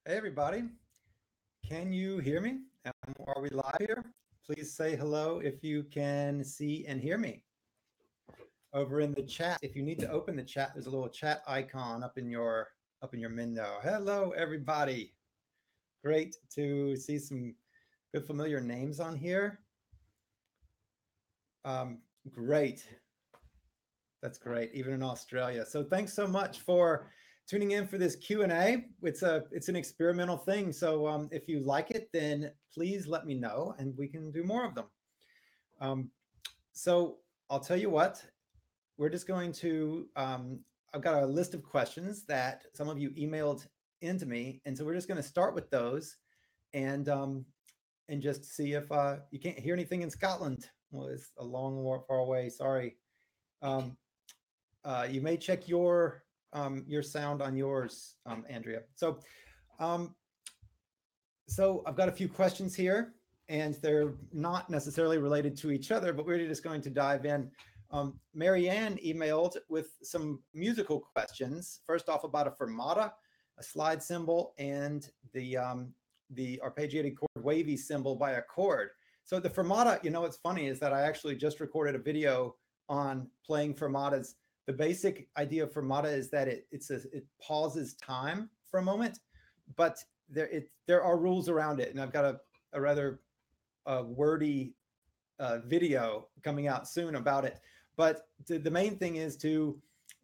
Hey everybody, can you hear me? Are we live here? Please say hello if you can see and hear me. Over in the chat, if you need to open the chat, there's a little chat icon up in your window. Hello everybody. Great to see some good familiar names on here. Um, Great. That's great, even in Australia. So thanks so much for tuning in for this Q&A. It's an experimental thing. So if you like it, then please let me know and we can do more of them. Um, so I'll tell you what, we're just going to, I've got a list of questions that some of you emailed into me. And so we're just going to start with those and, um, and just see if you can't hear anything in Scotland. Well, it's a long, far away. Sorry. Um, you may check your sound on yours, Andrea. Um, so I've got a few questions here, and they're not necessarily related to each other, but we're just going to dive in. Marianne emailed with some musical questions. First off, about a fermata, a slide cymbal, and the arpeggiated chord wavy symbol by a chord. So the fermata, what's funny is that I actually just recorded a video on playing fermatas. The basic idea of fermata is that it pauses time for a moment, but there are rules around it, and I've got a rather wordy video coming out soon about it. But the main thing is to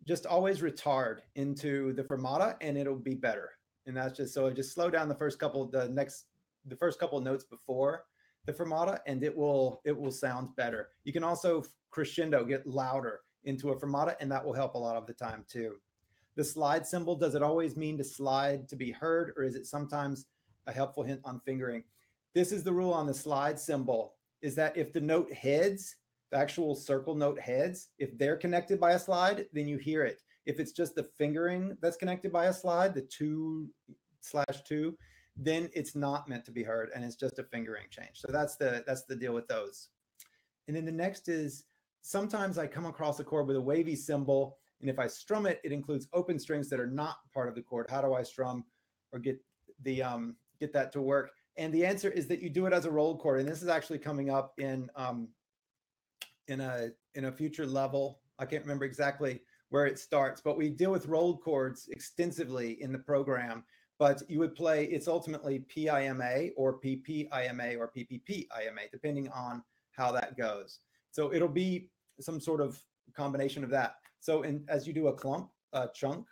just always retard into the fermata, and it'll be better. And that's just so just slow down the first couple of notes before the fermata, and it will sound better. You can also crescendo, get louder into a fermata, and that will help a lot of the time too. The slide cymbal, does it always mean to slide to be heard, or is it sometimes a helpful hint on fingering? This is the rule on the slide cymbal, is that if the note heads, the actual circle note heads, if they're connected by a slide, then you hear it. If it's just the fingering that's connected by a slide, the 2/2, then it's not meant to be heard, and it's just a fingering change. So that's the deal with those. And then the next is, sometimes I come across a chord with a wavy symbol, and if I strum it, it includes open strings that are not part of the chord. How do I strum or get that to work? And the answer is that you do it as a rolled chord. And this is actually coming up in a future level. I can't remember exactly where it starts, but we deal with rolled chords extensively in the program. But you would play, it's ultimately PIMA or PPIMA or PPPIMA, depending on how that goes. So it'll be some sort of combination of that. So as you do a chunk,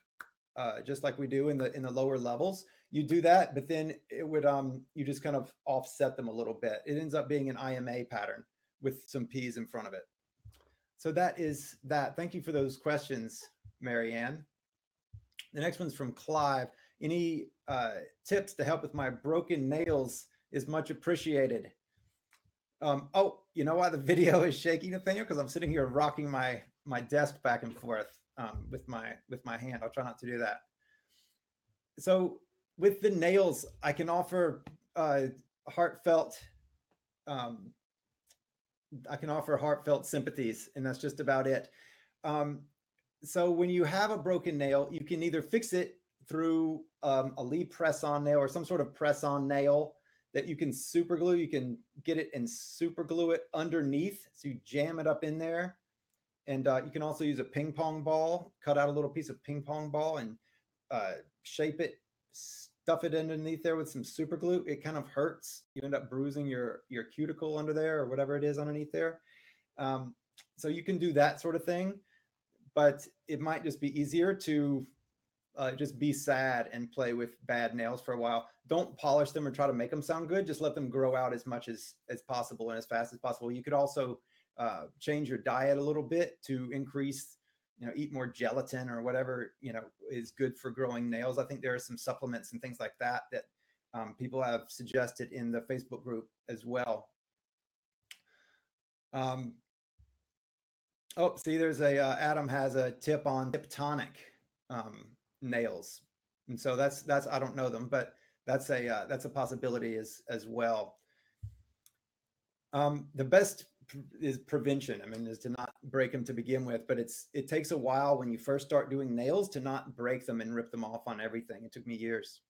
just like we do in the lower levels, you do that, but then it would you just kind of offset them a little bit. It ends up being an IMA pattern with some P's in front of it. So that is that. Thank you for those questions, Marianne. The next one's from Clive. Any tips to help with my broken nails is much appreciated. Oh, you know why the video is shaky, Nathaniel? Because I'm sitting here rocking my desk back and forth with my hand. I'll try not to do that. So with the nails, I can offer heartfelt sympathies, and that's just about it. So when you have a broken nail, you can either fix it through a Lee press-on nail or some sort of press-on nail that you can super glue. You can get it and super glue it underneath. So you jam it up in there. And you can also use a ping pong ball, cut out a little piece of ping pong ball and shape it, stuff it underneath there with some super glue. It kind of hurts. You end up bruising your cuticle under there or whatever it is underneath there. So you can do that sort of thing, but it might just be easier to just be sad and play with bad nails for a while. Don't polish them or try to make them sound good. Just let them grow out as much as possible and as fast as possible. You could also change your diet a little bit to increase, eat more gelatin or whatever, is good for growing nails. I think there are some supplements and things like that people have suggested in the Facebook group as well. See, there's Adam has a tip on Tiptonic nails. And so that's, I don't know them, but that's a possibility as well. The best is prevention. I mean, is to not break them to begin with, but it takes a while when you first start doing nails to not break them and rip them off on everything. It took me years.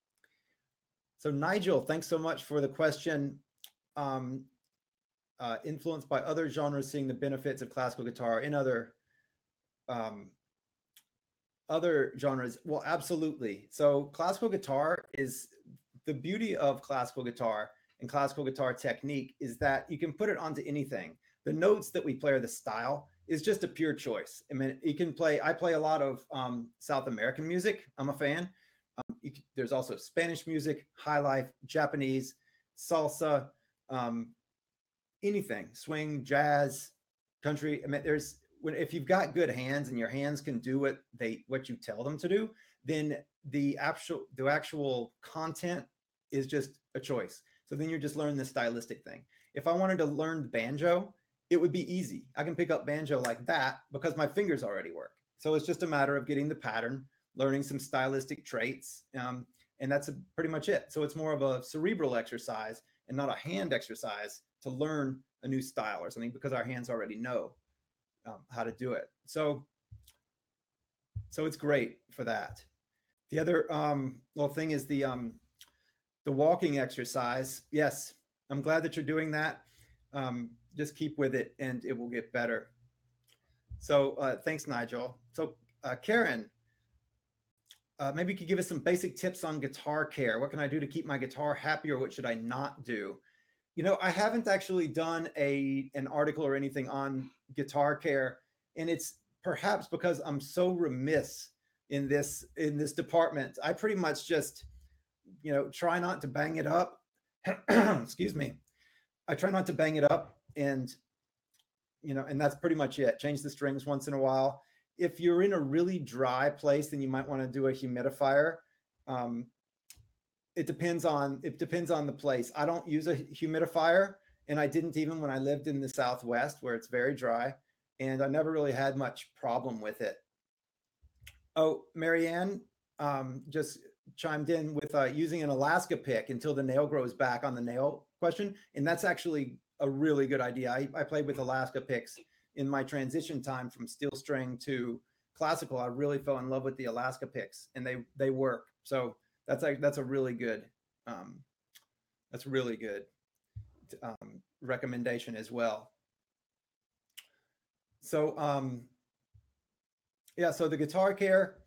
So Nigel, thanks so much for the question. Um, Influenced by other genres, seeing the benefits of classical guitar in um, other genres. Well, absolutely. So classical guitar is the beauty of classical guitar and classical guitar technique is that you can put it onto anything. The notes that we play or the style is just a pure choice. I mean, you can play, I play a lot of South American music. I'm a fan. There's also Spanish music, high life, Japanese, salsa, um, anything, swing, jazz, country. I mean, there's when if you've got good hands and your hands can do what you tell them to do, then the actual content is just a choice. So then you're just learning the stylistic thing. If I wanted to learn banjo, it would be easy. I can pick up banjo like that because my fingers already work. So it's just a matter of getting the pattern, learning some stylistic traits, and that's pretty much it. So it's more of a cerebral exercise and not a hand exercise to learn a new style or something because our hands already know how to do it. So it's great for that. The other little thing is the walking exercise. Yes, I'm glad that you're doing that. Just keep with it and it will get better. So thanks, Nigel. So Karen, maybe you could give us some basic tips on guitar care. What can I do to keep my guitar happy, or what should I not do? You know, I haven't actually done an article or anything on guitar care, and it's perhaps because I'm so remiss in this department. I pretty much just, try not to bang it up. Excuse me. I try not to bang it up, and and that's pretty much it. Change the strings once in a while. If you're in a really dry place, then you might want to do a humidifier. Um, it depends on the place. I don't use a humidifier, and I didn't even when I lived in the Southwest where it's very dry, and I never really had much problem with it. Oh, Marianne just chimed in with using an Alaska pick until the nail grows back on the nail question, and that's actually a really good idea. I played with Alaska picks in my transition time from steel string to classical. I really fell in love with the Alaska picks, and they work. So that's a really good recommendation as well. So yeah, so the guitar care,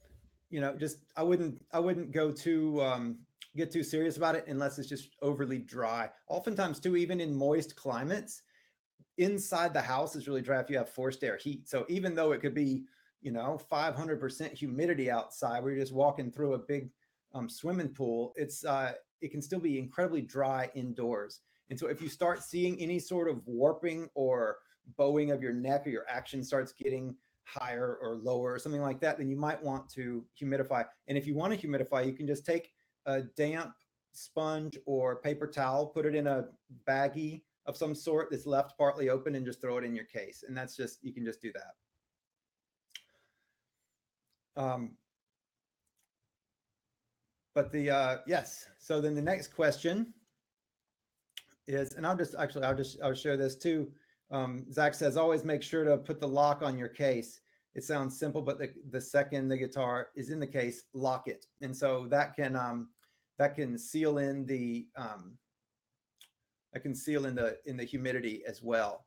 just I wouldn't go too get too serious about it unless it's just overly dry. Oftentimes too, even in moist climates, inside the house is really dry if you have forced air heat. So even though it could be 500% humidity outside, where you're just walking through a big swimming pool, it can still be incredibly dry indoors. And so if you start seeing any sort of warping or bowing of your neck, or your action starts getting higher or lower or something like that, then you might want to humidify. And if you want to humidify, you can just take a damp sponge or paper towel, put it in a baggie of some sort that's left partly open, and just throw it in your case. And you can just do that. But yes. So then the next question is, and I'll share this too. Zach says, always make sure to put the lock on your case. It sounds simple, but the second the guitar is in the case, lock it. And so that can seal in the in the humidity as well.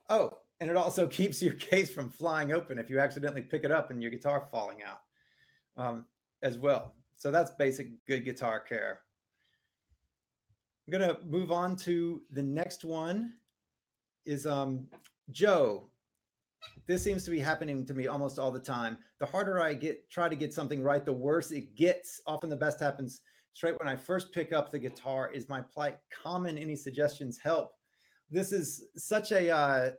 Oh, and it also keeps your case from flying open if you accidentally pick it up and your guitar falling out as well. So that's basic good guitar care. I'm gonna move on to the next one. Is Joe. This seems to be happening to me almost all the time. The harder I try to get something right, the worse it gets. Often the best happens straight when I first pick up the guitar. Is my plight common? Any suggestions help? This is such a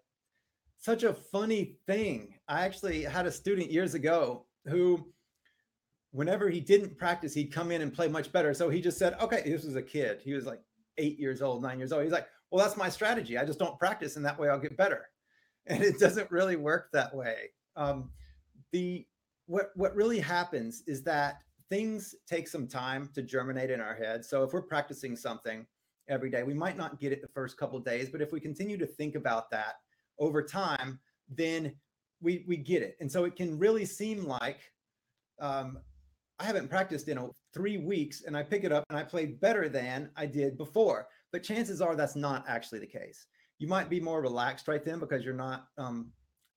funny thing. I actually had a student years ago who, whenever he didn't practice, he'd come in and play much better. So he just said, okay, this was a kid. He was like 8 years old, 9 years old. He's like, well, that's my strategy. I just don't practice, and that way I'll get better. And it doesn't really work that way. What really happens is that things take some time to germinate in our head. So if we're practicing something every day, we might not get it the first couple of days, but if we continue to think about that over time, then we get it. And so it can really seem like I haven't practiced in 3 weeks, and I pick it up and I play better than I did before. But chances are that's not actually the case. You might be more relaxed right then because you're not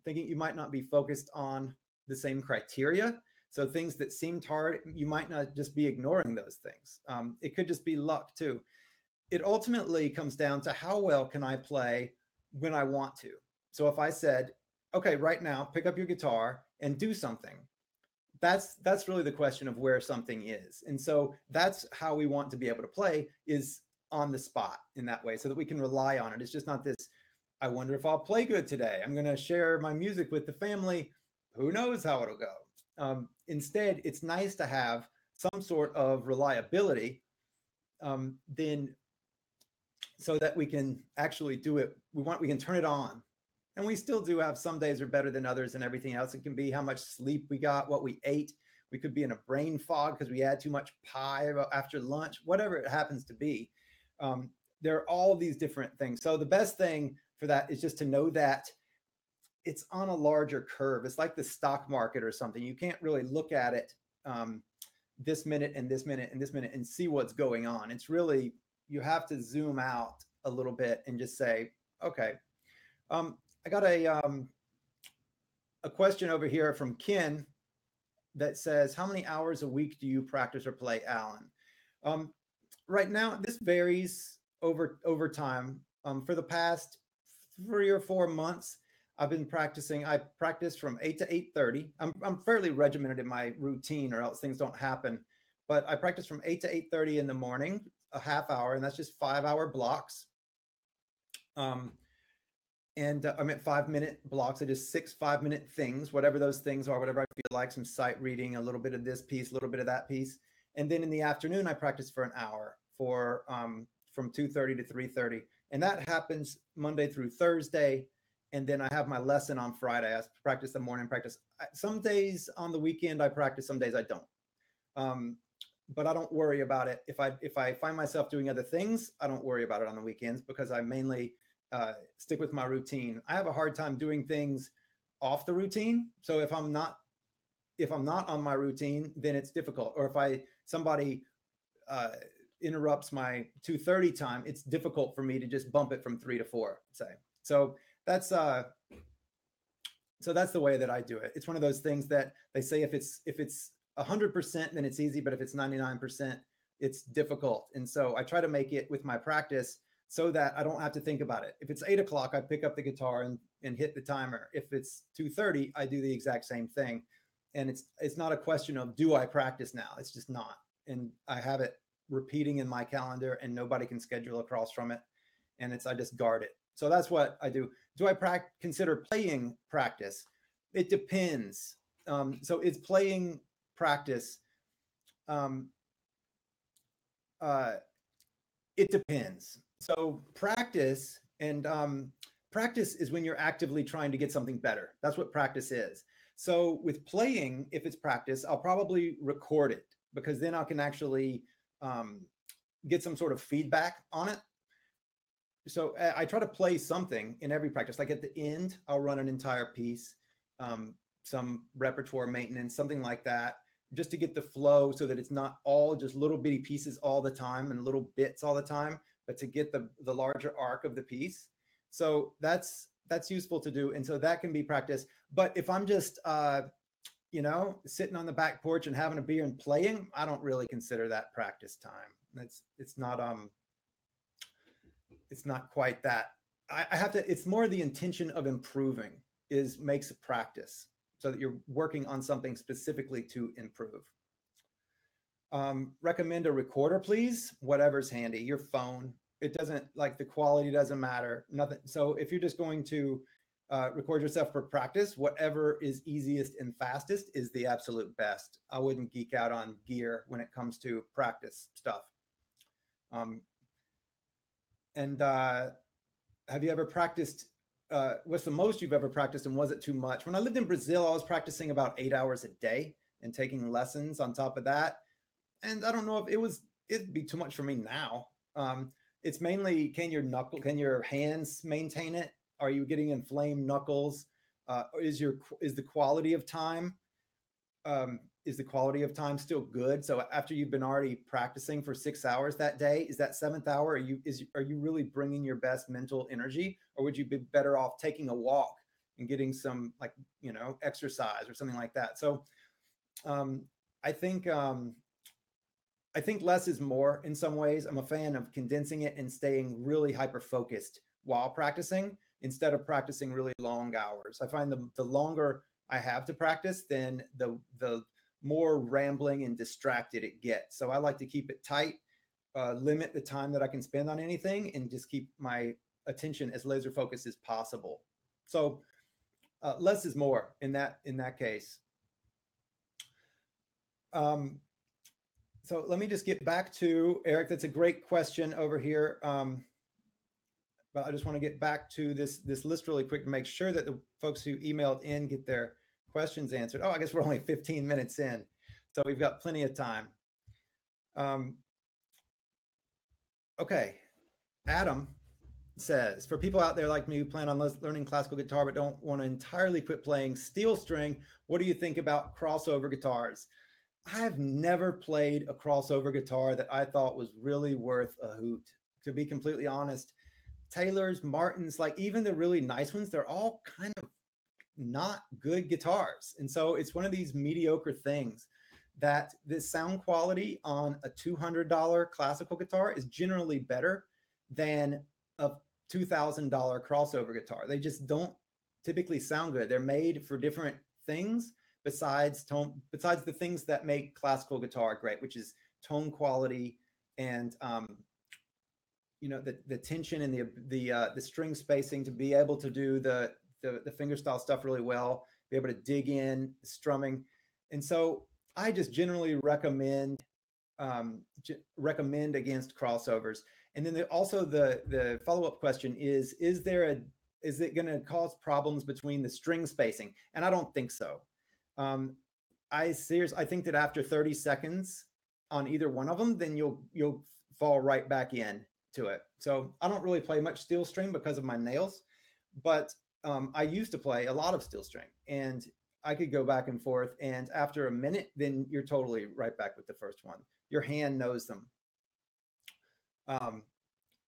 thinking, you might not be focused on the same criteria. So things that seemed hard, you might not just be ignoring those things. It could just be luck too. It ultimately comes down to how well can I play when I want to. So if I said, okay, right now, pick up your guitar and do something, that's really the question of where something is. And so that's how we want to be able to play, is on the spot in that way, so that we can rely on it. It's just not this, I wonder if I'll play good today, I'm going to share my music with the family, who knows how it'll go. Instead, it's nice to have some sort of reliability, then, so that we can actually do it. We can turn it on. And we still do have some days are better than others and everything else. It can be how much sleep we got, what we ate. We could be in a brain fog because we had too much pie after lunch, whatever it happens to be. There are all these different things. So the best thing for that is just to know that it's on a larger curve. It's like the stock market or something. You can't really look at it this minute and this minute and this minute and see what's going on. It's really, you have to zoom out a little bit and just say, okay, I got a question over here from Ken that says, how many hours a week do you practice or play, Alan? Right now, this varies over time. For the past 3 or 4 months, I've been practicing. I practice from 8 to 8:30. I'm fairly regimented in my routine, or else things don't happen. But I practice from 8 to 8:30 in the morning, a half hour, and that's just 5-hour blocks. And I'm at 5-minute blocks. I just 6 5-minute things, whatever those things are, whatever I feel like, some sight reading, a little bit of this piece, a little bit of that piece. And then in the afternoon, I practice for an hour for from 2:30 to 3:30. And that happens Monday through Thursday. And then I have my lesson on Friday. I practice the morning practice. Some days on the weekend I practice, some days I don't. But I don't worry about it. If I find myself doing other things, I don't worry about it on the weekends, because I mainly stick with my routine. I have a hard time doing things off the routine. So if I'm not on my routine, then it's difficult. Or if somebody interrupts my 2:30 time, it's difficult for me to just bump it from 3 to 4, say. So that's the way that I do it. It's one of those things that they say, if it's 100%, then it's easy, but if it's 99%, it's difficult. And so I try to make it with my practice so that I don't have to think about it. If it's 8 o'clock, I pick up the guitar and hit the timer. If it's 2:30, I do the exact same thing. And it's not a question of, do I practice now? It's just not. And I have it repeating in my calendar, and nobody can schedule across from it. And I just guard it. So that's what I do. Do I consider playing practice? It depends. So it's playing practice. It depends. So practice is when you're actively trying to get something better. That's what practice is. So with playing, if it's practice, I'll probably record it, because then I can actually get some sort of feedback on it. So I try to play something in every practice. Like at the end, I'll run an entire piece, some repertoire maintenance, something like that, just to get the flow, so that it's not all just little bitty pieces all the time and little bits all the time, but to get the larger arc of the piece. So that's useful to do. And so that can be practice. But if I'm just, sitting on the back porch and having a beer and playing, I don't really consider that practice time. It's not quite that. I have to, it's more the intention of improving makes a practice, so that you're working on something specifically to improve. Recommend a recorder, please. Whatever's handy, your phone. It doesn't, like, the quality doesn't matter, nothing. So if you're just going to record yourself for practice, whatever is easiest and fastest is the absolute best. I wouldn't geek out on gear when it comes to practice stuff. Have you ever practiced, what's the most you've ever practiced, and was it too much? When I lived in Brazil, I was practicing about 8 hours a day and taking lessons on top of that. And I don't know if it'd be too much for me now. It's mainly, can your hands maintain it? Are you getting inflamed knuckles? Is the quality of time is the quality of time still good? So after you've been already practicing for 6 hours that day, is that seventh hour, are you really bringing your best mental energy, or would you be better off taking a walk and getting some, like, exercise or something like that? So um, I think less is more in some ways. I'm a fan of condensing it and staying really hyper focused while practicing instead of practicing really long hours. I find the longer I have to practice, then the more rambling and distracted it gets. So I like to keep it tight, limit the time that I can spend on anything, and just keep my attention as laser focused as possible. So less is more in that case. So let me just get back to Eric. That's a great question over here. But I just want to get back to this list really quick to make sure that the folks who emailed in get their questions answered. Oh, I guess we're only 15 minutes in, so we've got plenty of time. Okay, Adam says, for people out there like me who plan on learning classical guitar but don't want to entirely quit playing steel string, what do you think about crossover guitars? I've never played a crossover guitar that I thought was really worth a hoot, to be completely honest. Taylor's, Martins, like even the really nice ones, they're all kind of not good guitars. And so it's one of these mediocre things that the sound quality on a $200 classical guitar is generally better than a $2,000 crossover guitar. They just don't typically sound good. They're made for different things besides the things that make classical guitar great, which is tone quality and the tension and the string spacing, to be able to do the fingerstyle stuff really well, be able to dig in strumming. And so I just generally recommend against crossovers. And then also the follow-up question is it going to cause problems between the string spacing? And I don't think so. I think that after 30 seconds on either one of them, then you'll fall right back in to it. So I don't really play much steel string because of my nails, but I used to play a lot of steel string, and I could go back and forth. And after a minute, then you're totally right back with the first one. Your hand knows them.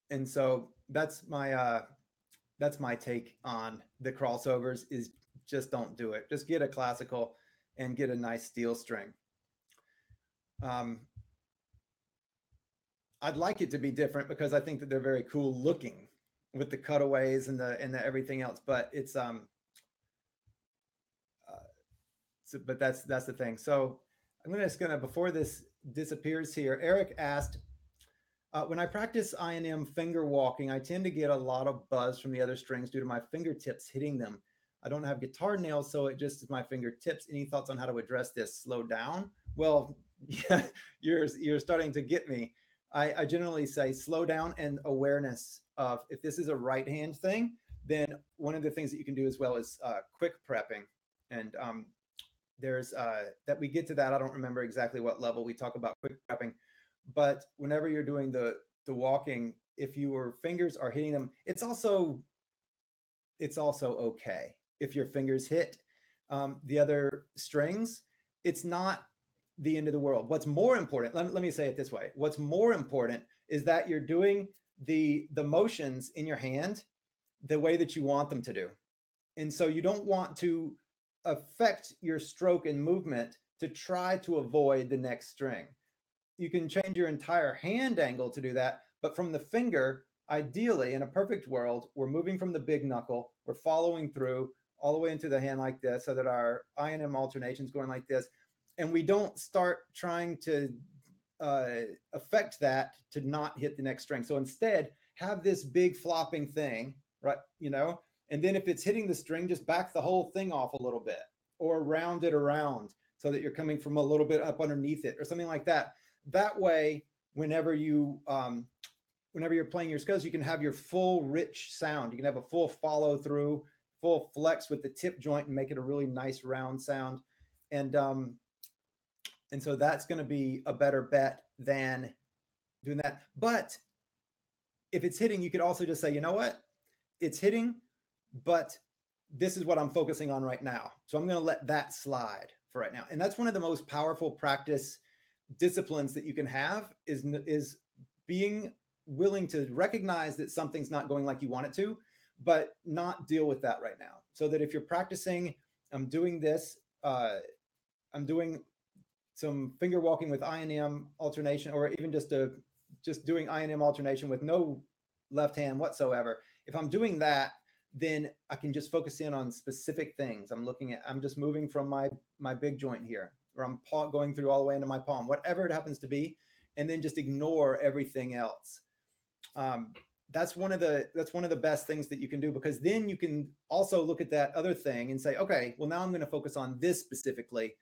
And so that's my take on the crossovers, is just don't do it. Just get a classical and get a nice steel string. I'd like it to be different because I think that they're very cool looking with the cutaways and the everything else, but it's but that's the thing. So I'm just gonna, before this disappears here, Eric asked, when I practice I&M finger walking, I tend to get a lot of buzz from the other strings due to my fingertips hitting them. I don't have guitar nails, so it just is my fingertips. Any thoughts on how to address this? Slow down? Well, yeah, you're starting to get me. I generally say slow down and awareness of, if this is a right hand thing, then one of the things that you can do as well is quick prepping. And there's that we get to that. I don't remember exactly what level we talk about quick prepping, but whenever you're doing the walking, if your fingers are hitting them, it's also okay if your fingers hit the other strings. It's not the end of the world. What's more important, let me say it this way. What's more important is that you're doing the motions in your hand the way that you want them to do. And so you don't want to affect your stroke and movement to try to avoid the next string. You can change your entire hand angle to do that, but from the finger, ideally, in a perfect world, we're moving from the big knuckle, we're following through all the way into the hand like this, so that our I&M alternation is going like this. And we don't start trying to affect that to not hit the next string. So instead, have this big flopping thing, right? And then if it's hitting the string, just back the whole thing off a little bit, or round it around so that you're coming from a little bit up underneath it, or something like that. That way, whenever you're playing your scales, you can have your full rich sound. You can have a full follow through, full flex with the tip joint, and make it a really nice round sound. And so that's going to be a better bet than doing that. But if it's hitting, you could also just say, you know what? It's hitting, but this is what I'm focusing on right now. So I'm going to let that slide for right now. And that's one of the most powerful practice disciplines that you can have is being willing to recognize that something's not going like you want it to, but not deal with that right now. So that if you're practicing, I'm doing this, I'm doing some finger walking with I&M alternation, or even just doing I&M alternation with no left hand whatsoever. If I'm doing that, then I can just focus in on specific things. I'm just moving from my big joint here, or I'm going through all the way into my palm, whatever it happens to be, and then just ignore everything else. That's one of the best things that you can do, because then you can also look at that other thing and say, okay, well, now I'm going to focus on this specifically.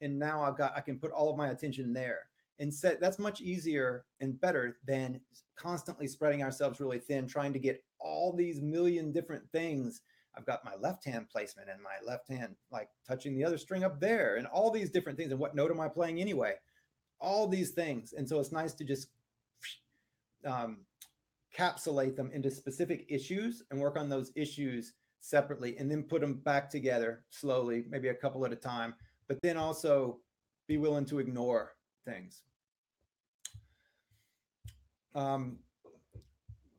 And now I can put all of my attention there. And that's much easier and better than constantly spreading ourselves really thin, trying to get all these million different things. I've got my left hand placement and my left hand like touching the other string up there and all these different things. And what note am I playing anyway? All these things. And so it's nice to just capsulate them into specific issues and work on those issues separately, and then put them back together slowly, maybe a couple at a time, but then also be willing to ignore things.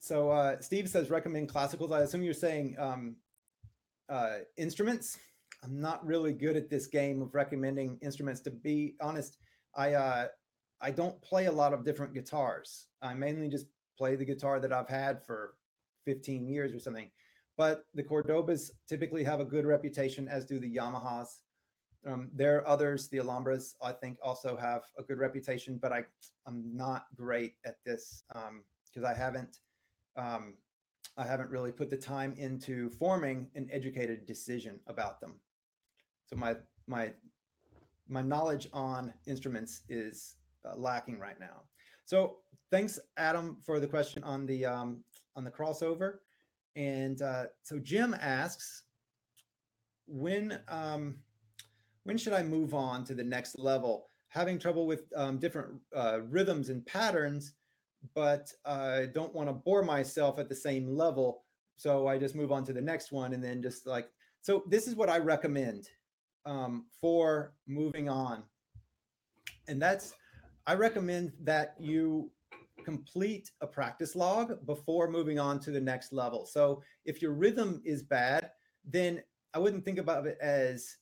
So Steve says recommend classicals. I assume you're saying instruments. I'm not really good at this game of recommending instruments. To be honest, I don't play a lot of different guitars. I mainly just play the guitar that I've had for 15 years or something. But the Cordobas typically have a good reputation, as do the Yamahas. There are others, the Alhambras, I think, also have a good reputation, but I'm not great at this because I haven't really put the time into forming an educated decision about them. So my knowledge on instruments is lacking right now. So thanks, Adam, for the question on the crossover. And so Jim asks, when should I move on to the next level? Having trouble with different rhythms and patterns, but I don't want to bore myself at the same level. So I just move on to the next one, and then just like, so this is what I recommend for moving on. And I recommend that you complete a practice log before moving on to the next level. So if your rhythm is bad, then I wouldn't think about it as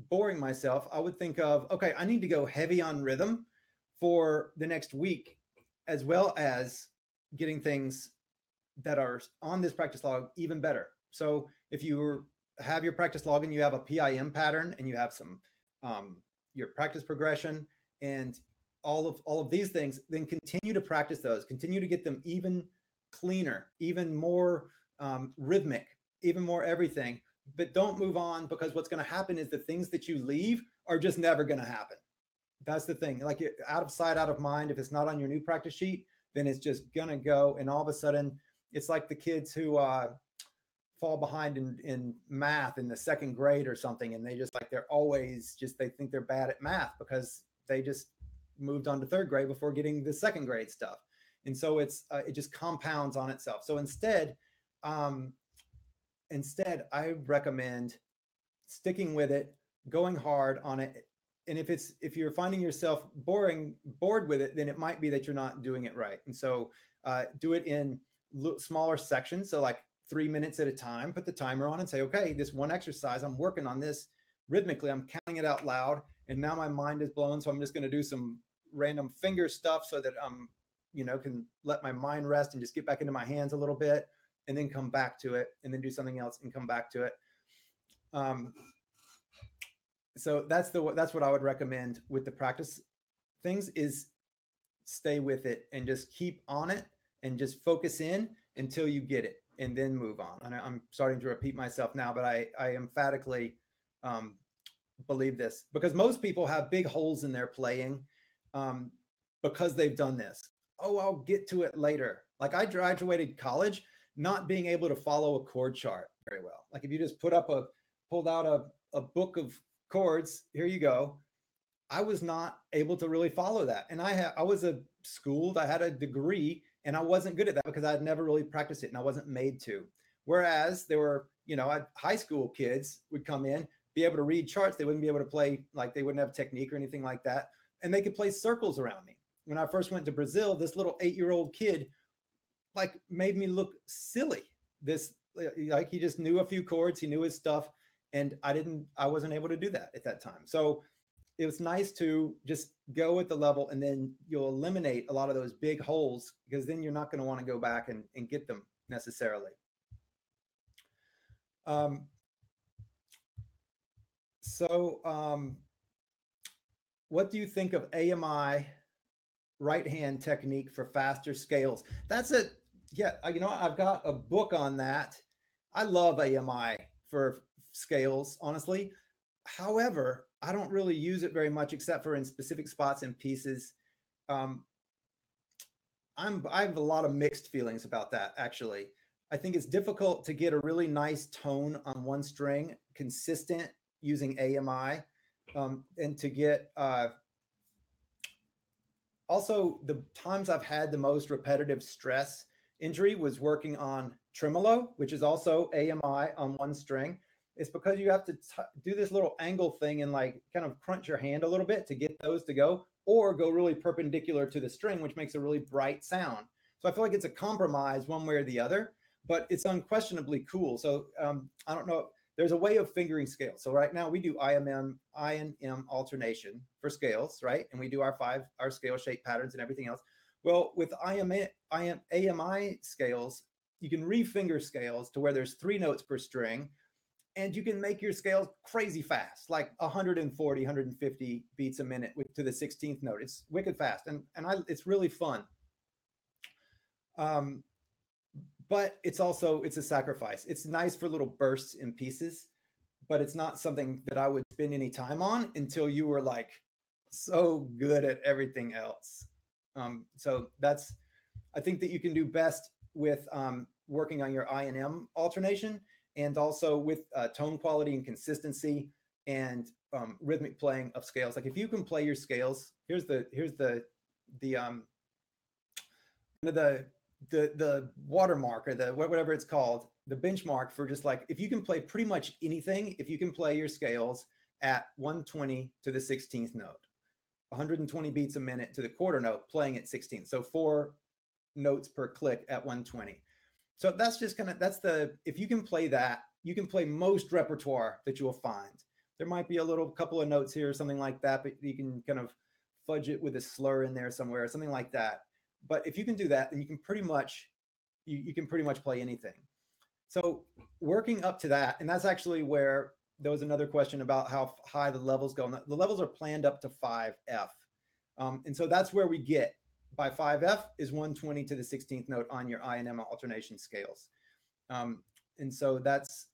boring myself. I would think of, okay, I need to go heavy on rhythm for the next week, as well as getting things that are on this practice log even better. So if you have your practice log and you have a PIM pattern and you have some your practice progression and all of these things, then continue to practice those, continue to get them even cleaner, even more rhythmic, even more everything. But don't move on, because what's going to happen is the things that you leave are just never going to happen. That's the thing. Like, out of sight, out of mind. If it's not on your new practice sheet, then it's just going to go. And all of a sudden, it's like the kids who fall behind in math in the second grade or something. And they're always they think they're bad at math because they just moved on to third grade before getting the second grade stuff. And so it just compounds on itself. So instead, I recommend sticking with it, going hard on it. And if you're finding yourself bored with it, then it might be that you're not doing it right. And so do it in smaller sections. So like 3 minutes at a time, put the timer on and say, okay, this one exercise, I'm working on this rhythmically. I'm counting it out loud. And now my mind is blown. So I'm just going to do some random finger stuff so that can let my mind rest and just get back into my hands a little bit, and then come back to it, and then do something else and come back to it. So that's what I would recommend with the practice things, is stay with it and just keep on it and just focus in until you get it, and then move on. And I'm starting to repeat myself now, but I emphatically believe this, because most people have big holes in their playing because they've done this. Oh, I'll get to it later. Like, I graduated college not being able to follow a chord chart very well. Like, if you just pulled out a book of chords, here you go. I was not able to really follow that. And I was schooled, I had a degree, and I wasn't good at that because I had never really practiced it and I wasn't made to. Whereas there were, high school kids would come in, be able to read charts. They wouldn't be able to play, like they wouldn't have technique or anything like that. And they could play circles around me. When I first went to Brazil, this little 8-year-old kid like made me look silly. This, like, he just knew a few chords, he knew his stuff, and I wasn't able to do that at that time. So it was nice to just go at the level, and then you'll eliminate a lot of those big holes, because then you're not going to want to go back and get them necessarily. What do you think of AMI right hand technique for faster scales? That's it. Yeah, I've got a book on that. I love AMI for scales, honestly. However, I don't really use it very much except for in specific spots and pieces. I have a lot of mixed feelings about that, actually. I think it's difficult to get a really nice tone on one string consistent using AMI, and to get also the times I've had the most repetitive stress injury was working on tremolo, which is also AMI on one string. It's because you have to do this little angle thing and like kind of crunch your hand a little bit to get those to go, or go really perpendicular to the string, which makes a really bright sound. So I feel like it's a compromise one way or the other, but it's unquestionably cool. So I don't know. There's a way of fingering scales. So right now we do INM alternation for scales, right? And we do our scale shape patterns and everything else. Well, with AMI scales, you can refinger scales to where there's 3 notes per string, and you can make your scales crazy fast, like 140, 150 beats a minute to the 16th note. It's wicked fast, and it's really fun. But it's a sacrifice. It's nice for little bursts and pieces, but it's not something that I would spend any time on until you were like so good at everything else. So I think that you can do best with working on your INM alternation, and also with tone quality and consistency and rhythmic playing of scales. Like if you can play your scales, here's the watermark, or the whatever it's called, the benchmark for just like, if you can play pretty much anything, if you can play your scales at 120 to the 16th note, 120 beats a minute to the quarter note, playing at 16th. So 4 notes per click at 120. So that's just if you can play that, you can play most repertoire that you will find. There might be a couple of notes here or something like that, but you can kind of fudge it with a slur in there somewhere, something like that. But if you can do that, then you can pretty much play anything. So working up to that, and that's actually where there was another question about how high the levels go. The levels are planned up to 5F. And so that's where we get by 5F is 120 to the 16th note on your INM alternation scales. And so that's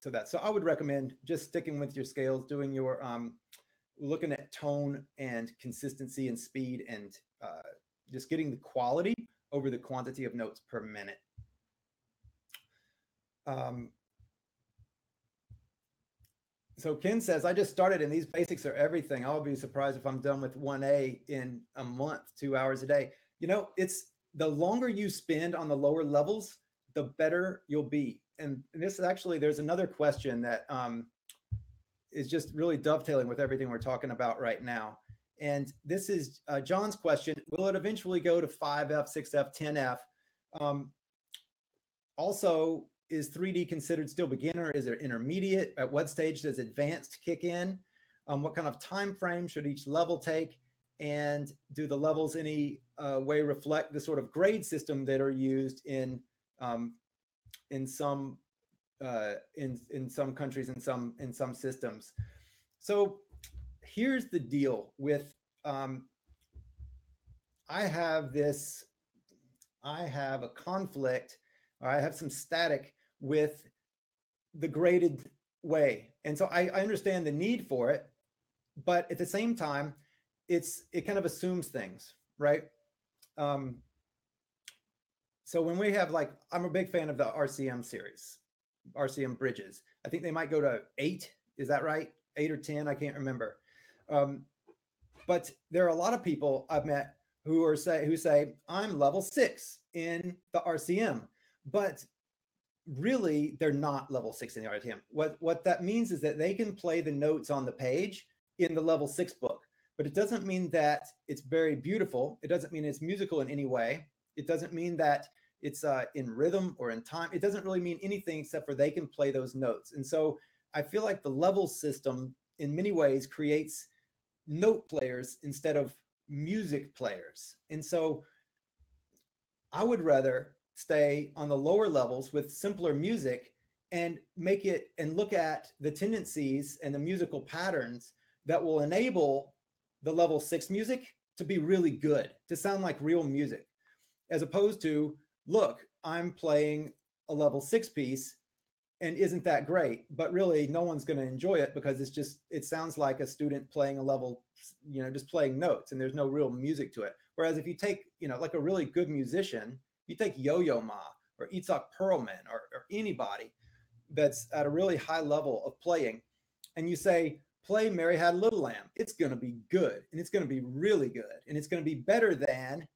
so I would recommend just sticking with your scales, doing your looking at tone and consistency and speed, and just getting the quality over the quantity of notes per minute. So Ken says, I just started and these basics are everything. I'll be surprised if I'm done with 1A in a month, 2 hours a day. It's the longer you spend on the lower levels, the better you'll be. And this is actually, there's another question that is just really dovetailing with everything we're talking about right now. And this is John's question. Will it eventually go to 5F, 6F, 10F? Also, is 3D considered still beginner? Is it intermediate? At what stage does advanced kick in? What kind of time frame should each level take? And do the levels any way reflect the sort of grade system that are used in some countries, in some systems? So here's the deal with I have a conflict, or I have some static with the graded way. And so I understand the need for it, but at the same time, it kind of assumes things, right? So when we have I'm a big fan of the RCM series, RCM bridges. I think they might go to 8. Is that right? 8 or 10, I can't remember. But there are a lot of people I've met who say I'm level 6 in the RCM, but really they're not level 6 in the RTM. What that means is that they can play the notes on the page in the level 6 book, but it doesn't mean that it's very beautiful. It doesn't mean it's musical in any way. It doesn't mean that it's in rhythm or in time. It doesn't really mean anything except for they can play those notes. And so I feel like the level system in many ways creates note players instead of music players. And so I would rather stay on the lower levels with simpler music and make it and look at the tendencies and the musical patterns that will enable the level 6 music to be really good, to sound like real music, as opposed to, look, I'm playing a level 6 piece and isn't that great, but really no one's going to enjoy it because it sounds like a student playing a level, just playing notes, and there's no real music to it. Whereas if you take, like a really good musician, you take Yo-Yo Ma or Itzhak Perlman or anybody that's at a really high level of playing, and you say, play Mary Had a Little Lamb, it's going to be good, and it's going to be really good, and it's going to be better than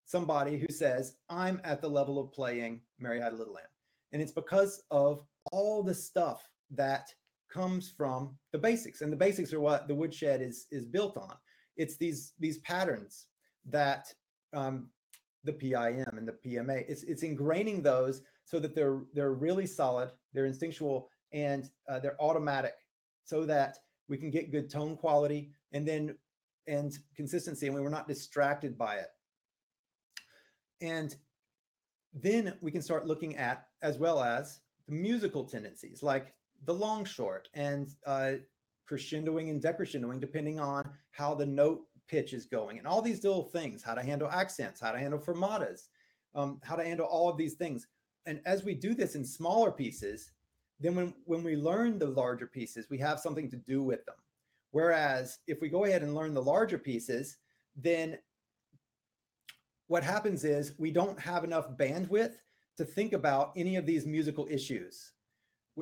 somebody who says, I'm at the level of playing Mary Had a Little Lamb. And it's because of all the stuff that comes from the basics. And the basics are what the Woodshed is built on. It's these patterns that the PIM and the PMA, it's ingraining those so that they're really solid, they're instinctual, and they're automatic, so that we can get good tone quality and consistency, and we're not distracted by it. And then we can start looking at, as well as, the musical tendencies, like the long short and crescendoing and decrescendoing, depending on how the note pitch is going, and all these little things, how to handle accents, how to handle fermatas, how to handle all of these things. And as we do this in smaller pieces, then when we learn the larger pieces, we have something to do with them. Whereas if we go ahead and learn the larger pieces, then what happens is we don't have enough bandwidth to think about any of these musical issues.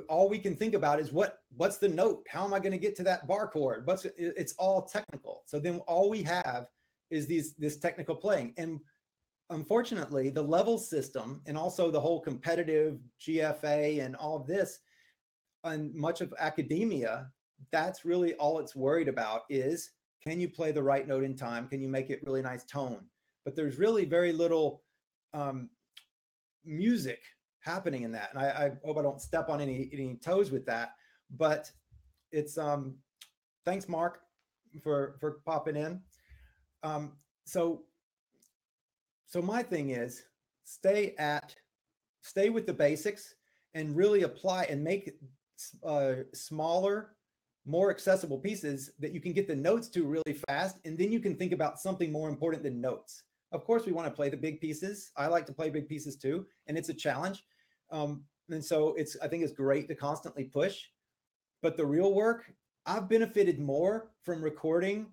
All we can think about is what's the note? How am I going to get to that bar chord? It's all technical. So then all we have is this technical playing. And unfortunately, the level system and also the whole competitive GFA and all of this, and much of academia, that's really all it's worried about is, can you play the right note in time? Can you make it really nice tone? But there's really very little music happening in that. And I hope I don't step on any toes with that, but it's, thanks, Mark, for popping in. So my thing is, stay with the basics and really apply and make smaller, more accessible pieces that you can get the notes to really fast. And then you can think about something more important than notes. Of course, we want to play the big pieces. I like to play big pieces too, and it's a challenge. And so I think it's great to constantly push. But the real work, I've benefited more from recording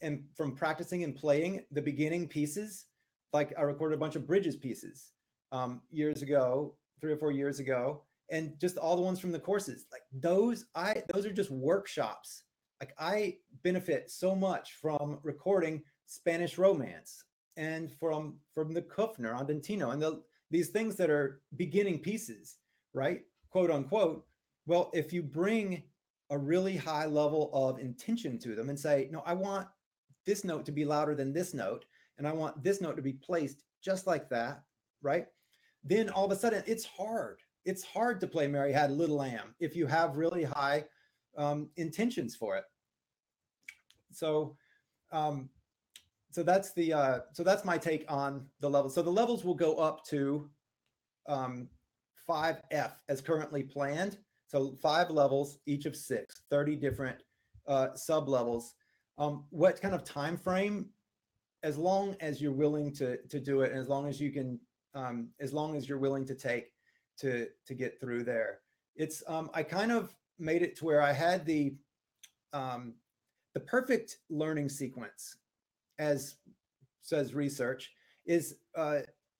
and from practicing and playing the beginning pieces. Like I recorded a bunch of bridges pieces years ago, 3 or 4 years ago, and just all the ones from the courses. Like those are just workshops. Like I benefit so much from recording Spanish Romance and from the Kuffner on Dentino and these things that are beginning pieces, right? Quote unquote. Well, if you bring a really high level of intention to them and say, no, I want this note to be louder than this note, and I want this note to be placed just like that, right? Then all of a sudden it's hard. It's hard to play Mary Had a Little Lamb if you have really high intentions for it. So that's my take on the levels. So the levels will go up to 5F as currently planned. So 5 levels, each of 6, 30 different sub levels. What kind of time frame? As long as you're willing to do it, and as long as you can, as long as you're willing to take to get through there. It's I kind of made it to where I had the perfect learning sequence, as says research, is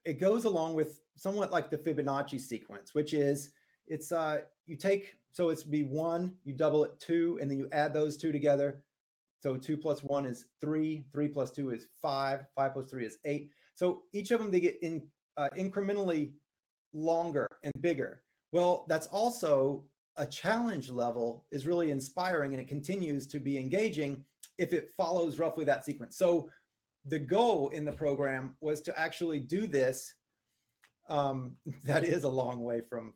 it goes along with somewhat like the Fibonacci sequence, which is you take, so it's be 1, you double it 2, and then you add those 2 together. So 2 plus 1 is 3, 3 plus 2 is 5, 5 plus 3 is 8. So each of them, they get incrementally longer and bigger. Well, that's also a challenge level is really inspiring and it continues to be engaging if it follows roughly that sequence. So the goal in the program was to actually do this. That is a long way from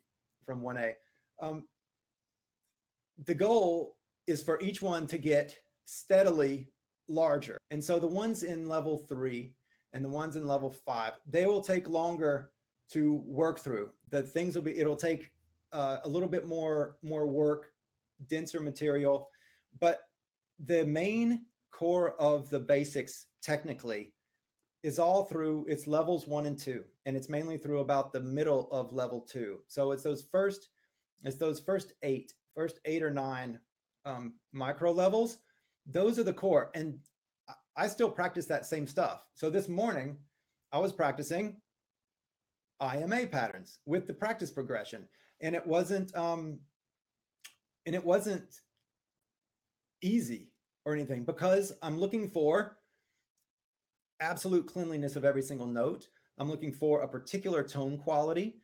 1A. Um, the goal is for each one to get steadily larger. And so the ones in level 3 and the ones in level 5, they will take longer to work through. The things will be, it'll take a little bit more work, denser material, but the main core of the basics technically is all through its levels 1 and 2, and it's mainly through about the middle of level 2. So it's those first eight or nine micro levels. Those are the core, and I still practice that same stuff. So this morning I was practicing IMA patterns with the practice progression, and it wasn't easy or anything, because I'm looking for absolute cleanliness of every single note. I'm looking for a particular tone quality.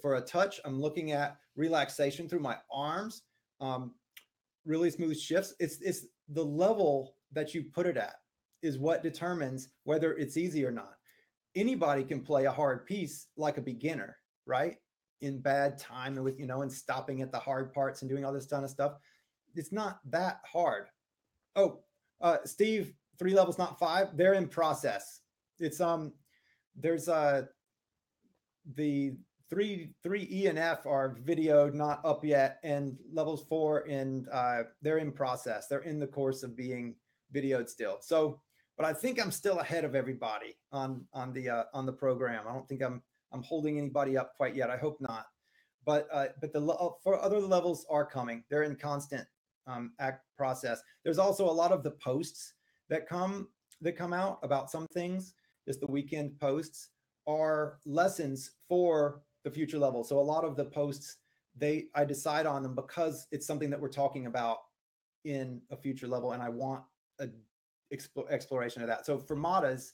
For a touch, I'm looking at relaxation through my arms, really smooth shifts. It's the level that you put it at is what determines whether it's easy or not. Anybody can play a hard piece like a beginner, right? In bad time and with, and stopping at the hard parts and doing all this ton of stuff. It's not that hard. Oh, Steve, 3 levels, not 5. They're in process. It's there's the three E and F are videoed, not up yet, and levels 4 and they're in process. They're in the course of being videoed still. So, but I think I'm still ahead of everybody on the program. I don't think I'm holding anybody up quite yet. I hope not. But for other levels are coming. They're in constant process. There's also a lot of the posts that come out about some things. Just the weekend posts are lessons for the future level. So a lot of the posts, I decide on them because it's something that we're talking about in a future level, and I want a exploration of that. So Fermatas,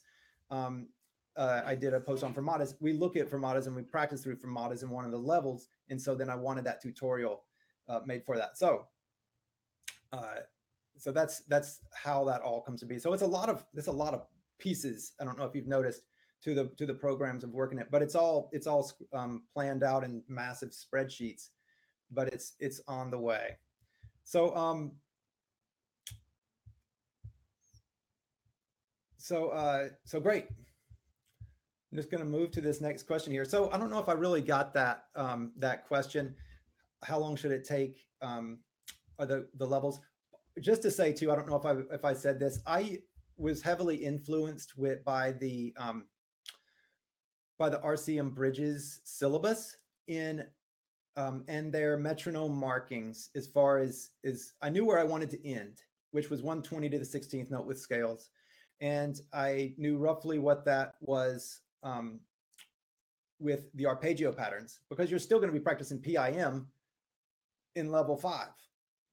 I did a post on Fermatas. We look at Fermatas and we practice through Fermatas in one of the levels, and so then I wanted that tutorial made for that. So that's how that all comes to be. So there's a lot of pieces. I don't know if you've noticed to the programs of working it, but it's all planned out in massive spreadsheets, but it's on the way. So so great. I'm just going to move to this next question here. So I don't know if I really got that that question. How long should it take? Are the levels? Just to say too, I don't know if I said this. I was heavily influenced by the RCM Bridges syllabus and their metronome markings, as far as I knew where I wanted to end, which was 120 to the 16th note with scales. And I knew roughly what that was with the arpeggio patterns, because you're still going to be practicing PIM in level 5.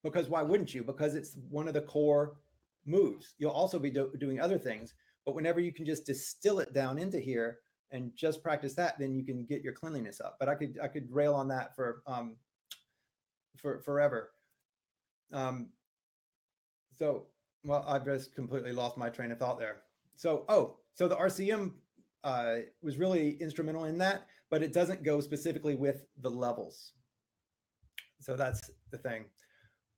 Because why wouldn't you? Because it's one of the core moves. You'll also be doing other things, but whenever you can just distill it down into here and just practice that, then you can get your cleanliness up. But I could rail on that for forever. So, well, I've just completely lost my train of thought there. So the RCM was really instrumental in that, but it doesn't go specifically with the levels. So that's the thing.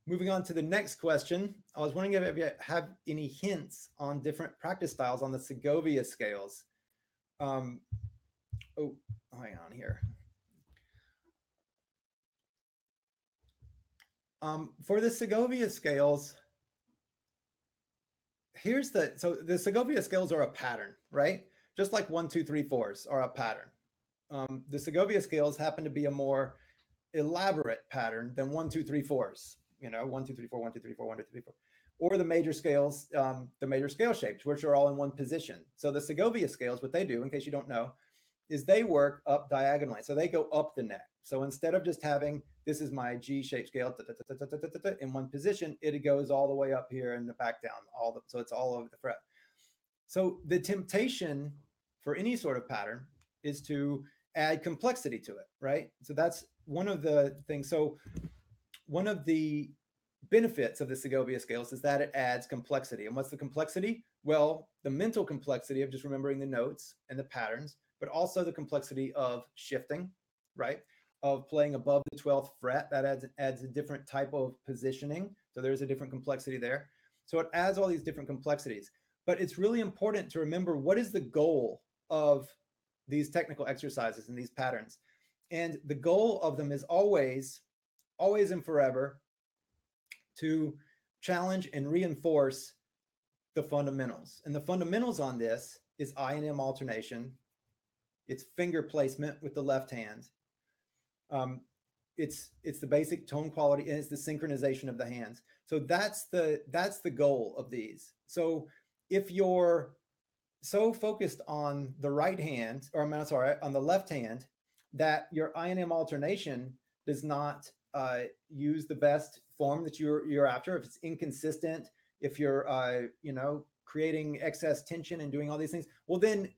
Moving on to the next question, I was wondering if you have any hints on different practice styles on the Segovia scales. Oh, hang on here. For the Segovia scales, so the Segovia scales are a pattern, right? Just like 1, 2, 3, 4s are a pattern. The Segovia scales happen to be a more elaborate pattern than 1, 2, 3, 4s. 1, 2, 3, 4, 1, 2, 3, 4, 1, 2, 3, 4, or the major scales, the major scale shapes, which are all in one position. So the Segovia scales, what they do, in case you don't know, is they work up diagonally. So they go up the neck. So instead of just having, this is my G-shaped scale in one position, it goes all the way up here and back down. So it's all over the fret. So the temptation for any sort of pattern is to add complexity to it, right? So that's one of the things. So one of the benefits of the Segovia scales is that it adds complexity. And what's the complexity? Well, the mental complexity of just remembering the notes and the patterns, but also the complexity of shifting, right? Of playing above the 12th fret. That adds a different type of positioning. So there's a different complexity there. So it adds all these different complexities. But it's really important to remember, what is the goal of these technical exercises and these patterns? And the goal of them is always and forever to challenge and reinforce the fundamentals. And the fundamentals on this is I and M alternation. It's finger placement with the left hand. It's the basic tone quality, and it's the synchronization of the hands. So that's the goal of these. So if you're so focused on the right hand, or I'm sorry, on the left hand, that your I and M alternation does not use the best form that you're after, if it's inconsistent, if you're creating excess tension and doing all these things, well, then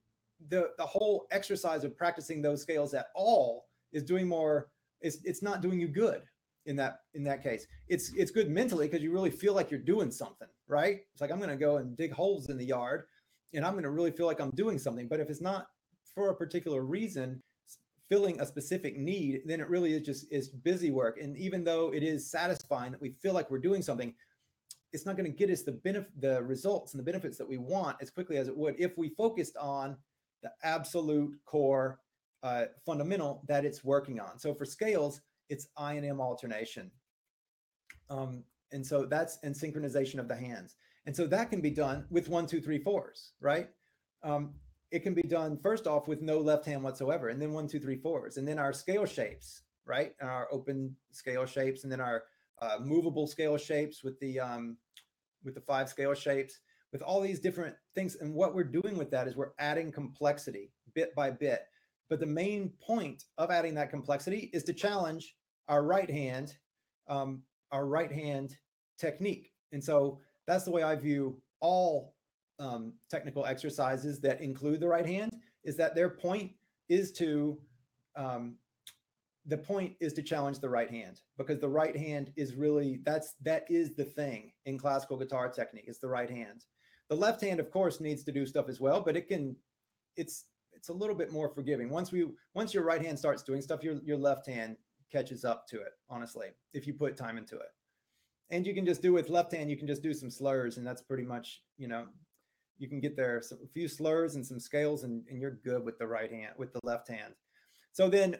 the whole exercise of practicing those scales at all is doing more. It's not doing you good in that case. It's good mentally because you really feel like you're doing something, right? It's like, I'm going to go and dig holes in the yard, and I'm going to really feel like I'm doing something. But if it's not for a particular reason, filling a specific need, then it really is busy work. And even though it is satisfying that we feel like we're doing something, it's not going to get us the results and the benefits that we want as quickly as it would if we focused on the absolute core fundamental that it's working on. So for scales, it's I and M alternation. And so that's in synchronization of the hands. And so that can be done with 1, 2, 3, 4s, right? It can be done first off with no left hand whatsoever, and then 1, 2, 3, 4s, and then our scale shapes, right? And our open scale shapes, and then our movable scale shapes with the 5 scale shapes, with all these different things. And what we're doing with that is we're adding complexity bit by bit. But the main point of adding that complexity is to challenge our right hand technique. And so that's the way I view all technical exercises that include the right hand, is that their point is to challenge the right hand, because the right hand is really, that is the thing in classical guitar technique, is the right hand. The left hand, of course, needs to do stuff as well, but it's a little bit more forgiving. Once your right hand starts doing stuff, your left hand catches up to it, honestly, if you put time into it. And you can just do with left hand, you can just do some slurs, and that's pretty much, you can get there, a few slurs and some scales, and you're good with the right hand, with the left hand. So then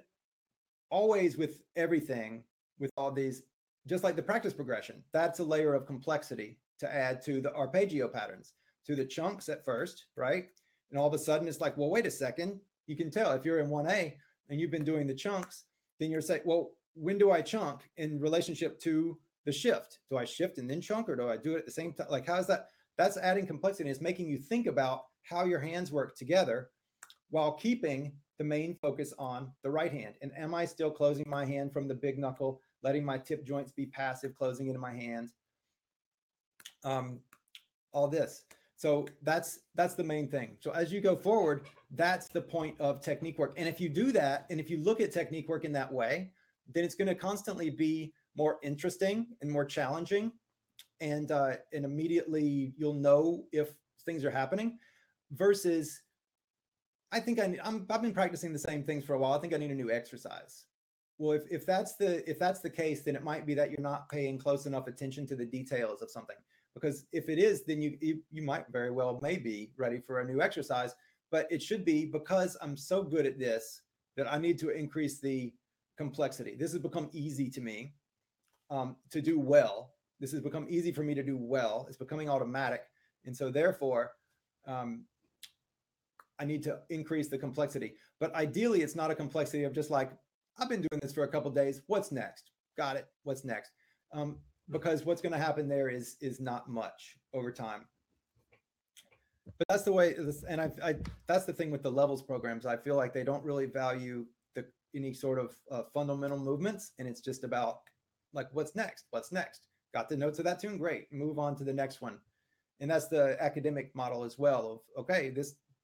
always with everything, with all these, just like the practice progression, that's a layer of complexity to add to the arpeggio patterns, to the chunks at first, right? And all of a sudden it's like, well, wait a second. You can tell if you're in 1A and you've been doing the chunks, then you're saying, well, when do I chunk in relationship to the shift? Do I shift and then chunk, or do I do it at the same time? Like, how's that? That's adding complexity. It's making you think about how your hands work together while keeping the main focus on the right hand. And am I still closing my hand from the big knuckle, letting my tip joints be passive, closing into my hand? All this. So that's the main thing. So as you go forward, that's the point of technique work. And if you do that, and if you look at technique work in that way, then it's going to constantly be more interesting and more challenging. And immediately you'll know if things are happening, versus I think I've been practicing the same things for a while. I think I need a new exercise. Well, if that's the case, then it might be that you're not paying close enough attention to the details of something. Because if it is, then you might very well may be ready for a new exercise. But it should be, because I'm so good at this that I need to increase the complexity. This has become easy to me to do well. This has become easy for me to do well. It's becoming automatic. And so therefore, I need to increase the complexity. But ideally, it's not a complexity of just like, I've been doing this for a couple of days. What's next? Got it. What's next? Because what's going to happen there is not much over time. But that's the way, and that's the thing with the levels programs. I feel like they don't really value any sort of fundamental movements, and it's just about like, what's next? What's next? Got the notes of that tune? Great. Move on to the next one. And that's the academic model as well of, okay,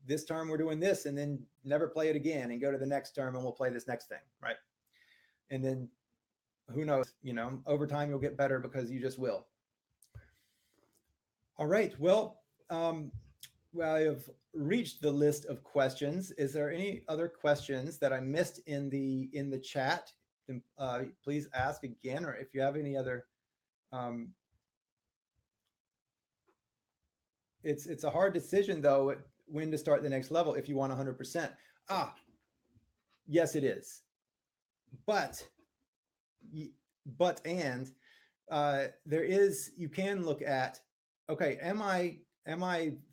this term we're doing this, and then never play it again and go to the next term and we'll play this next thing, right? And then who knows, over time you'll get better because you just will. All right, well, I have reached the list of questions. Is there any other questions that I missed in the chat? Please ask again, or if you have any other. It's a hard decision though when to start the next level if you want 100%. Yes, it is. But there is, you can look at, okay, am I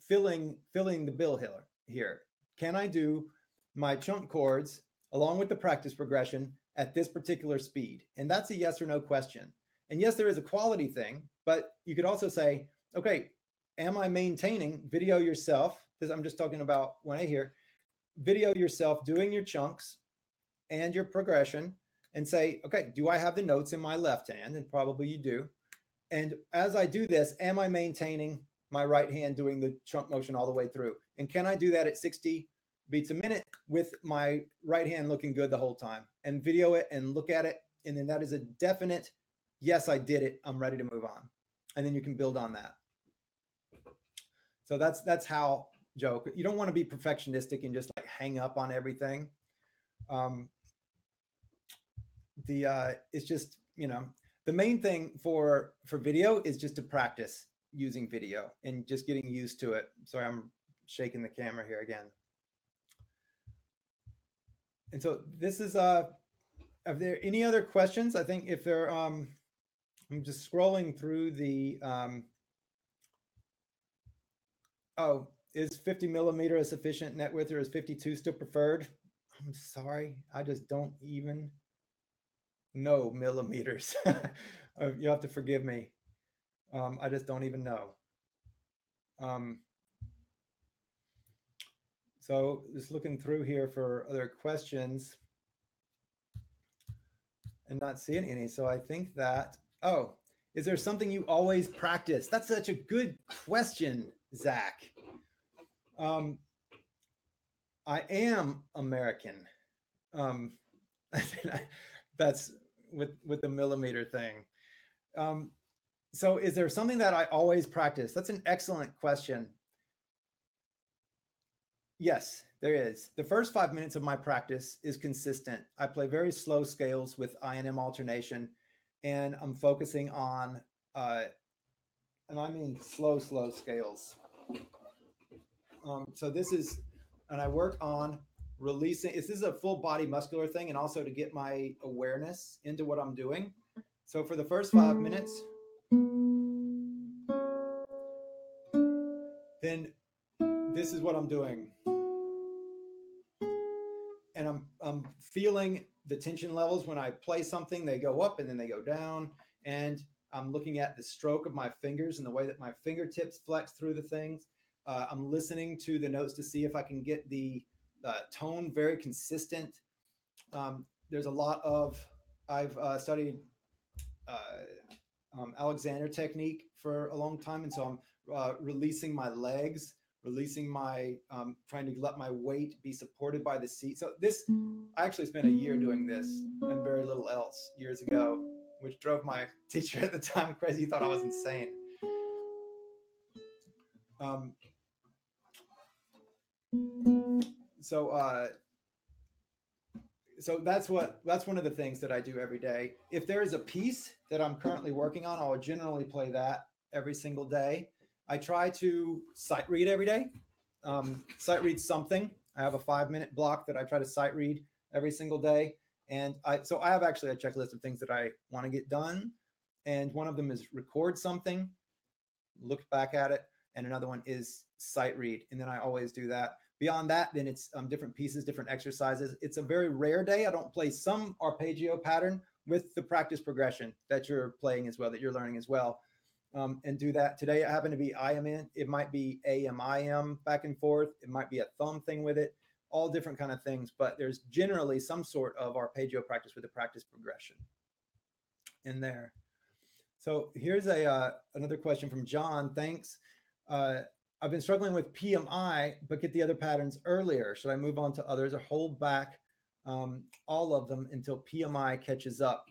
filling the bill here? Can I do my chunk chords along with the practice progression at this particular speed? And that's a yes or no question. And yes, there is a quality thing, but you could also say, okay, am I maintaining, video yourself, because I'm just talking about when I hear, video yourself doing your chunks and your progression and say, okay, do I have the notes in my left hand? And probably you do. And as I do this, am I maintaining my right hand doing the chunk motion all the way through? And can I do that at 60 beats a minute with my right hand looking good the whole time? And video it and look at it. And then that is a definite, yes, I did it. I'm ready to move on. And then you can build on that. So that's how, Joe, you don't want to be perfectionistic and just like hang up on everything. It's just, the main thing for video is just to practice using video and just getting used to it. Sorry, I'm shaking the camera here again. And so this is, are there any other questions? I think if there, I'm just scrolling through the, is 50 millimeter a sufficient net width, or is 52 still preferred? I'm sorry, I just don't even know millimeters. You have to forgive me. I just don't even know. So just looking through here for other questions and not seeing any. So I think that, is there something you always practice? That's such a good question, Zach. I am American. That's with the millimeter thing. So is there something that I always practice? That's an excellent question. Yes, there is. The first 5 minutes of my practice is consistent. I play very slow scales with I&M alternation, and I'm focusing on, and I mean slow scales. So this is, and I work on releasing, this is a full body muscular thing, and also to get my awareness into what I'm doing. So for the first 5 minutes, then this is what I'm doing. And I'm feeling the tension levels when I play something. They go up and then they go down. And I'm looking at the stroke of my fingers and the way that my fingertips flex through the things. I'm listening to the notes to see if I can get the tone very consistent. There's a lot of, I've studied Alexander technique for a long time. And so I'm releasing my legs, releasing my, trying to let my weight be supported by the seat. So this, I actually spent a year doing this and very little else years ago, which drove my teacher at the time crazy. He thought I was insane. So that's one of the things that I do every day. If there is a piece that I'm currently working on, I'll generally play that every single day. I try to sight read every day. Sight read something. I have a 5-minute block that I try to sight read every single day. And so I have actually a checklist of things that I want to get done. And one of them is record something, look back at it. And another one is sight read. And then I always do that. Beyond that, then it's different pieces, different exercises. It's a very rare day I don't play some arpeggio pattern with the practice progression that you're playing as well, that you're learning as well. And do that. Today it happened to be IM. It might be AM, IM back and forth. It might be a thumb thing with it, all different kind of things. But there's generally some sort of arpeggio practice with the practice progression in there. So here's another question from John. Thanks. I've been struggling with PMI, but get the other patterns earlier. Should I move on to others or hold back all of them until PMI catches up?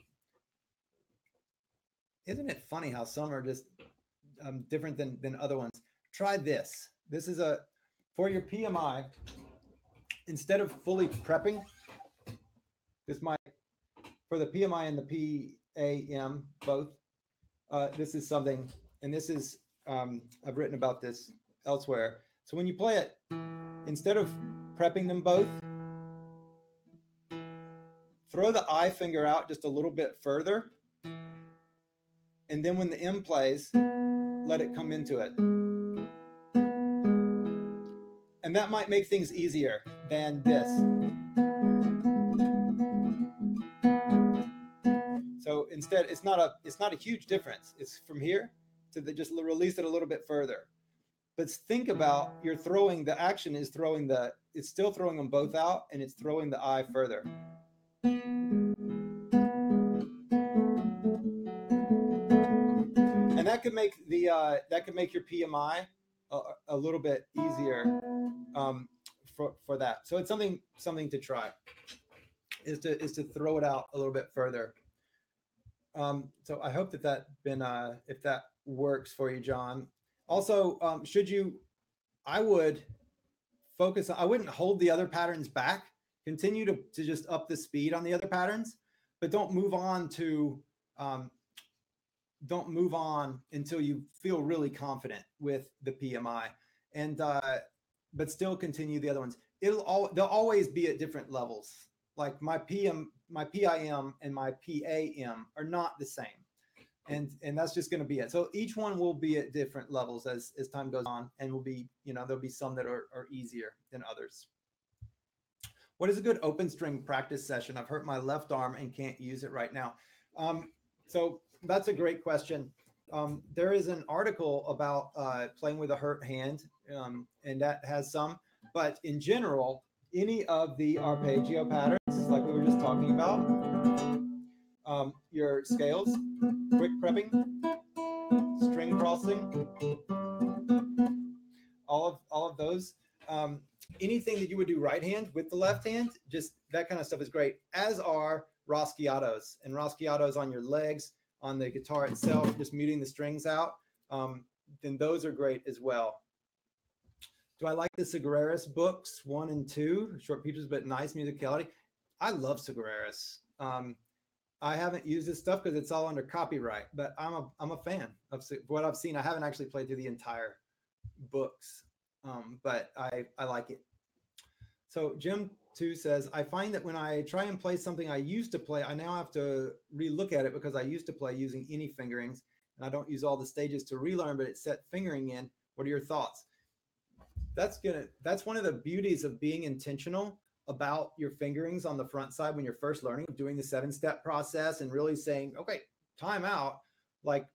Isn't it funny how some are just different than other ones? Try this. This is for your PMI, instead of fully prepping, this might, for the PMI and the PAM both, this is something, and this is, I've written about this elsewhere. So when you play it, instead of prepping them both, throw the I finger out just a little bit further. And then when the M plays, let it come into it. And that might make things easier than this. So instead, it's not a huge difference. It's from here to just release it a little bit further. But think about, you're throwing, the action is throwing it's still throwing them both out, and it's throwing the I further. And that could make your PMI a little bit easier for that. So it's something to try, is to throw it out a little bit further. So I hope that if that works for you, John. Also, I would focus on, I wouldn't hold the other patterns back. Continue to just up the speed on the other patterns, but don't move on until you feel really confident with the PMI, and but still continue the other ones. They'll always be at different levels. Like my PIM and my PAM are not the same. And that's just going to be it. So each one will be at different levels as time goes on, and will be, there'll be some that are easier than others. What is a good open string practice session? I've hurt my left arm and can't use it right now. So that's a great question. There is an article about playing with a hurt hand, and that has some, but in general, any of the arpeggio patterns, like we were just talking about, your scales, quick prepping, string crossing, all of those, anything that you would do right hand with the left hand, just that kind of stuff is great, as are Raschiatos, and Raschiatos on your legs, on the guitar itself, just muting the strings out, then those are great as well. Do I like the Seguraris books 1 and 2, short pieces but nice musicality? I love Seguraris. I haven't used this stuff because it's all under copyright, but I'm a fan of what I've seen. I haven't actually played through the entire books, but I like it. So Jim 2 says, I find that when I try and play something I used to play, I now have to relook at it because I used to play using any fingerings, and I don't use all the stages to relearn, but it's set fingering in. What are your thoughts? That's one of the beauties of being intentional about your fingerings on the front side when you're first learning, doing the 7-step process and really saying, okay, time out. Like,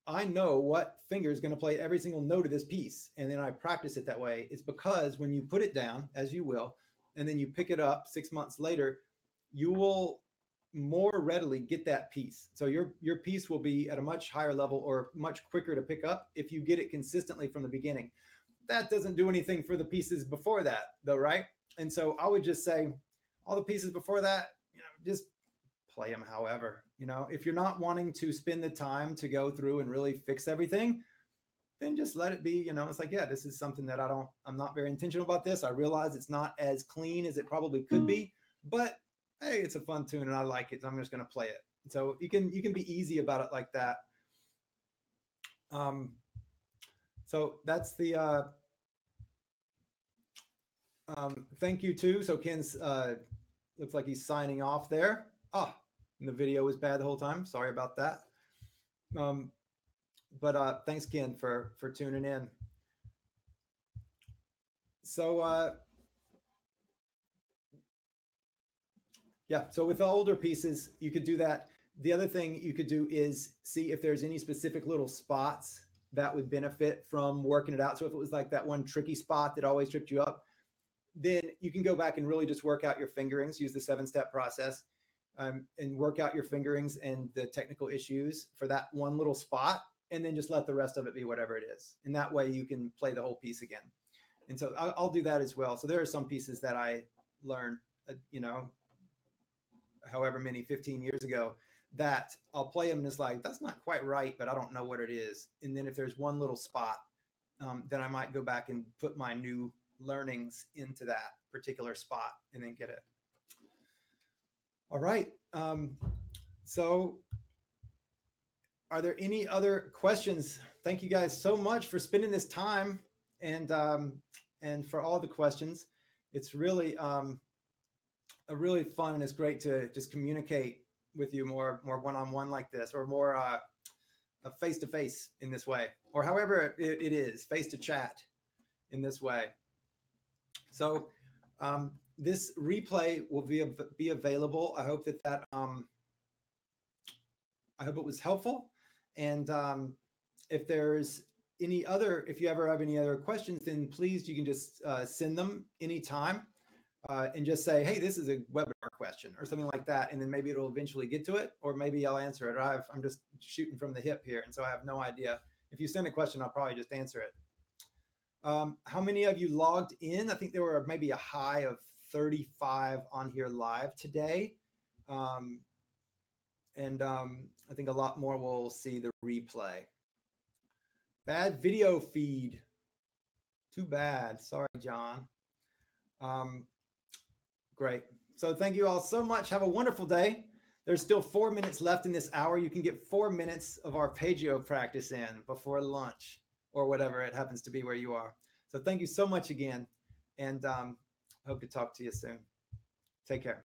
I know what finger is going to play every single note of this piece. And then I practice it that way. It's because when you put it down, as you will, and then you pick it up 6 months later, you will more readily get that piece. So your piece will be at a much higher level or much quicker to pick up if you get it consistently from the beginning. That doesn't do anything for the pieces before that, though, right? And so I would just say all the pieces before that, just play them however. If you're not wanting to spend the time to go through and really fix everything, then just let it be. It's like, yeah, this is something that I'm not very intentional about this. I realize it's not as clean as it probably could be, but hey, it's a fun tune and I like it. So I'm just going to play it. So you can be easy about it like that. So that's the, thank you too. So Ken's, looks like he's signing off there. And the video was bad the whole time. Sorry about that. But thanks, Ken, for tuning in. So yeah, so with the older pieces, you could do that. The other thing you could do is see if there's any specific little spots that would benefit from working it out. So if it was like that one tricky spot that always tripped you up, then you can go back and really just work out your fingerings, use the 7-step process, and work out your fingerings and the technical issues for that one little spot. and then just let the rest of it be whatever it is. And that way you can play the whole piece again. And so I'll do that as well. So there are some pieces that I learned, however many, 15 years ago, that I'll play them and it's like, that's not quite right, but I don't know what it is. And then if there's one little spot, then I might go back and put my new learnings into that particular spot and then get it. All right. So are there any other questions? Thank you guys so much for spending this time and for all the questions. It's really really fun, and it's great to just communicate with you more one-on-one like this, or more face-to-face in this way, or however it is, face-to-chat in this way. So this replay will be available. I hope that I hope it was helpful. And if you ever have any other questions, then please, you can just send them anytime and just say, hey, this is a webinar question or something like that. And then maybe it'll eventually get to it, or maybe I'll answer it. Or I'm just shooting from the hip here, and so I have no idea. If you send a question, I'll probably just answer it. How many of you logged in? I think there were maybe a high of 35 on here live today. I think a lot more will see the replay. Bad video feed. Too bad. Sorry, John. Great. So thank you all so much. Have a wonderful day. There's still 4 minutes left in this hour. You can get 4 minutes of arpeggio practice in before lunch or whatever it happens to be where you are. So thank you so much again. And hope to talk to you soon. Take care.